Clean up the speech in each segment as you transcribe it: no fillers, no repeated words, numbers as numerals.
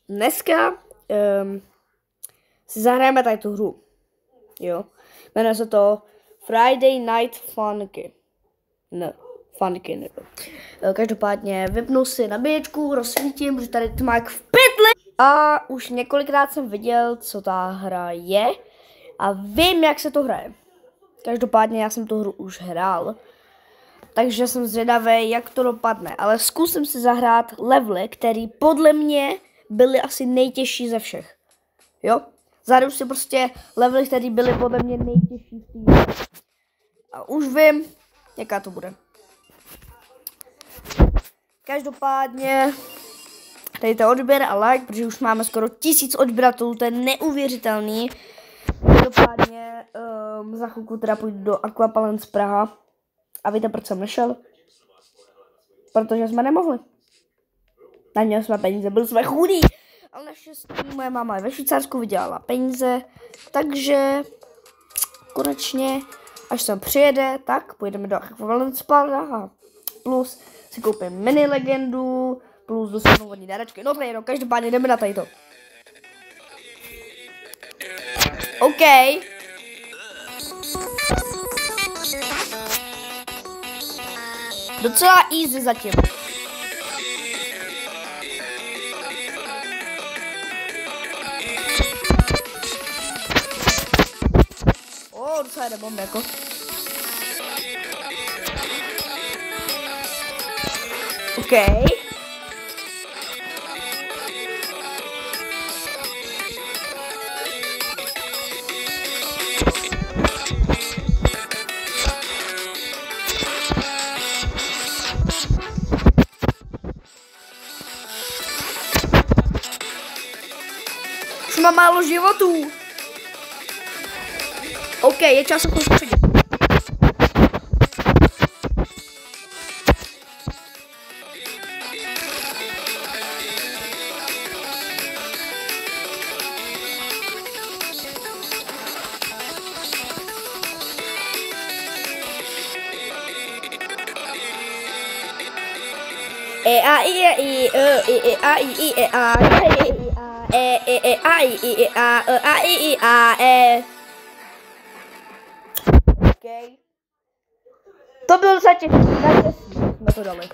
Dneska si zahrajeme tady tu hru. Jo. Jmenuje se to Friday Night Funky. Ne, Funky nebo. Každopádně vypnu si nabíječku, rozsvítím, protože tady to má jak v pytli. A už několikrát jsem viděl, co ta hra je. A vím, jak se to hraje. Každopádně já jsem tu hru už hrál. Takže jsem zvědavý, jak to dopadne. Ale zkusím si zahrát levely, které podle mě byly asi nejtěžší ze všech. Jo? Zahraju si prostě levely, které byly podle mě nejtěžší v té hře. A už vím, jaká to bude. Každopádně dejte odběr a like, protože už máme skoro 1000 odběratelů, to je neuvěřitelný. Každopádně za chvilku teda půjdu do Aquapalance Praha. A víte, proč jsem nešel? Protože jsme nemohli. Neměli jsme peníze, byli jsme chudí. Ale naštěstí moje máma ve Švýcarsku vydělala peníze. Takže konečně, až sem přijede, tak půjdeme do Aquapalance Praha. Plus si koupím mini legendu, plus dostanu vodní dárečky. No to je jedno, každopádně jdeme na tadyto. OK. Docela easy zatím. Docela jde bomb jako. OK. Už mám málo životů. OK, je čas se soustředit. Okay. To bylo zatím, natěsno jsme to dali.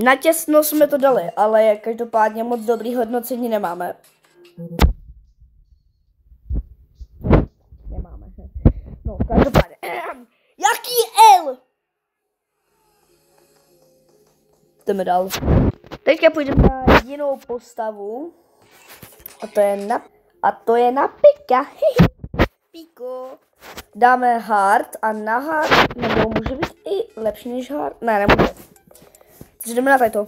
Natěsno jsme to dali, ale každopádně moc dobrý hodnocení nemáme. Nemáme. No, každopádně. Jaký L? Jdeme dál. Teďka půjdeme na jinou postavu. A to je na Pika. Piko. Dáme hard a na hard, nebo může být i lepší než hard. Ne, nemůže. Takže jdeme na tadyto.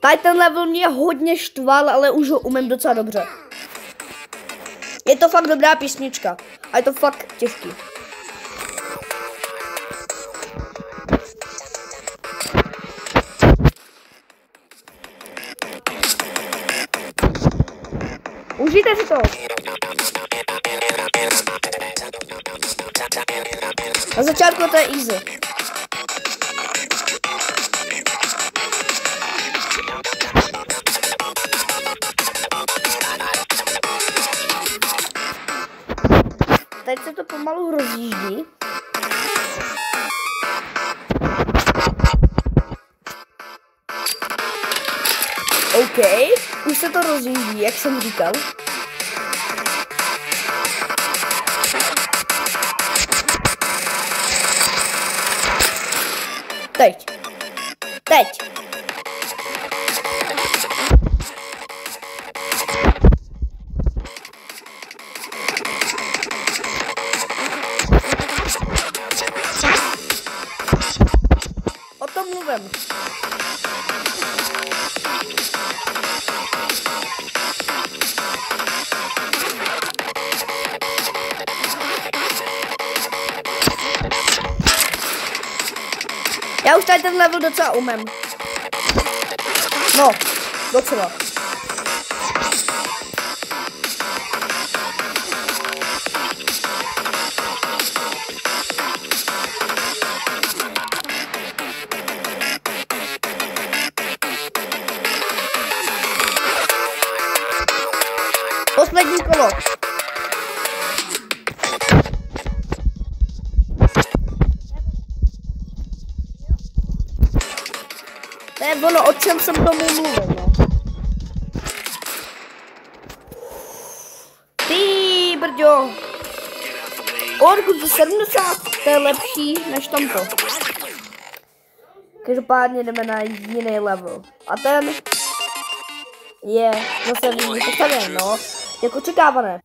Tady ten level mě hodně štval, ale už ho umím docela dobře. Je to fakt dobrá písnička. A je to fakt těžký. Užijte si to. Na začátku to je easy. Teď se to pomalu rozjíždí. OK, už se to rozjíždí, jak jsem říkal. Teď. O tom mluvím. Já už tady ten level docela umím. No, docela. Poslední kolo. To je ono, o čem jsem tomu mluvil, no. Ty brďo. Orkut 70, to je lepší než tamto. Každopádně jdeme na jiný level. A ten je zase výzvy postaven, no. Jako očekávané.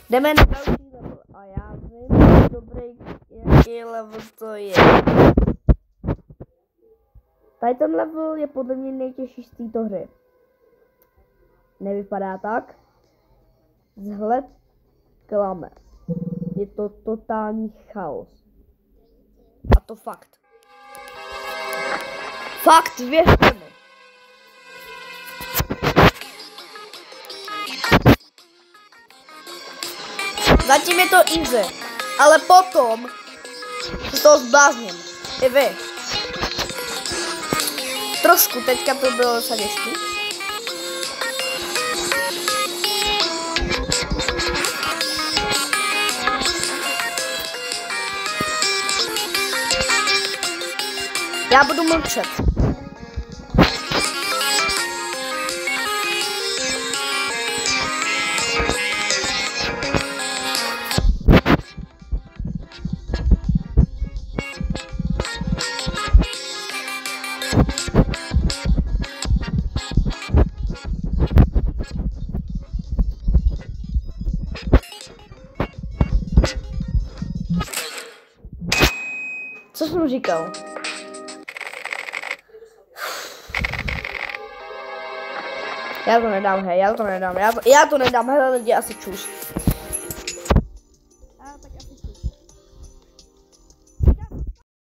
Jdeme na další level. A já vím, dobrý, jaký level to je. Tady ten level je podle mě nejtěžší z této hry. Nevypadá tak. Vzhled klame. Je to totální chaos. A to fakt. Fakt, věřte mi. Zatím je to easy, ale potom se toho zblázním. I vy. Trošku, teďka to bylo docela těžký. Já budu mlčet. Co jsem říkal? Já to nedám, hej, já to nedám, hele lidi, asi čus.